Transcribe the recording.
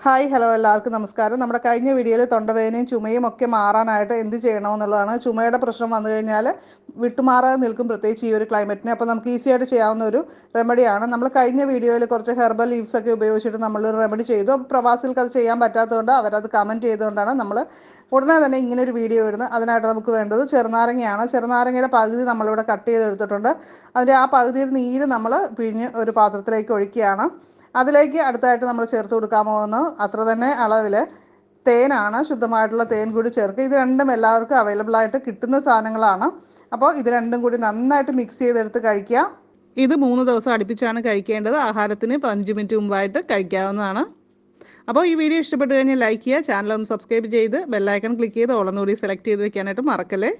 Hi hello എല്ലാവർക്കും നമസ്കാരം. നമ്മുടെ കഴിഞ്ഞ വീഡിയോയിൽ തൊണ്ടവേദനയും ചുമയും ഒക്കെ മാറാനായിട്ട് എന്ത് ചെയ്യണമെന്നുള്ളതാണ്. ചുമയുടെ പ്രശ്നം വന്നു കഴിഞ്ഞാൽ വിട്ടുമാറാതെ നിൽക്കും, പ്രത്യേകിച്ച് ഈ ഒരു ക്ലൈമറ്റിന്. അപ്പോൾ നമുക്ക് ഈസി ആയിട്ട് ചെയ്യാവുന്ന ഒരു റെമഡിയാണ്. നമ്മൾ കഴിഞ്ഞ വീഡിയോയിൽ കുറച്ച് ഹെർബൽ ലീവ്സ് ഒക്കെ ഉപയോഗിച്ചിട്ട് നമ്മളൊരു റെമഡി ചെയ്തു. അപ്പോൾ പ്രവാസികൾക്ക് അത് ചെയ്യാൻ പറ്റാത്തതുകൊണ്ട് അവരത് കമൻറ്റ് ചെയ്തുകൊണ്ടാണ് നമ്മൾ ഉടനെ തന്നെ ഇങ്ങനെ ഒരു വീഡിയോ ഇടുന്നത്. അതിനായിട്ട് നമുക്ക് വേണ്ടത് ചെറുനാരങ്ങയാണ്. ചെറുനാരങ്ങയുടെ പകുതി നമ്മളിവിടെ കട്ട് ചെയ്തെടുത്തിട്ടുണ്ട്. അതിൻ്റെ ആ പകുതിയുടെ നീര് നമ്മൾ പിഴിഞ്ഞ് ഒരു പാത്രത്തിലേക്ക് ഒഴിക്കുകയാണ്. അതിലേക്ക് അടുത്തായിട്ട് നമ്മൾ ചേർത്ത് കൊടുക്കാൻ പോകുന്നത് അത്ര തന്നെ അളവിൽ തേനാണ്. ശുദ്ധമായിട്ടുള്ള തേൻ കൂടി ചേർക്കുക. ഇത് രണ്ടും എല്ലാവർക്കും അവൈലബിൾ ആയിട്ട് കിട്ടുന്ന സാധനങ്ങളാണ്. അപ്പോൾ ഇത് രണ്ടും കൂടി നന്നായിട്ട് മിക്സ് ചെയ്തെടുത്ത് കഴിക്കുക. ഇത് 3 ദിവസം അടുപ്പിച്ചാണ് കഴിക്കേണ്ടത്. ആഹാരത്തിന് 5 മിനിറ്റ് മുമ്പായിട്ട് കഴിക്കാവുന്നതാണ്. അപ്പോൾ ഈ വീഡിയോ ഇഷ്ടപ്പെട്ട് കഴിഞ്ഞാൽ ലൈക്ക് ചെയ്യുക, ചാനൽ ഒന്ന് സബ്സ്ക്രൈബ് ചെയ്ത് ബെല്ലൈക്കൺ ക്ലിക്ക് ചെയ്ത് ഓളൊന്നുകൂടി സെലക്ട് ചെയ്ത് വെക്കാനായിട്ട് മറക്കല്ലേ.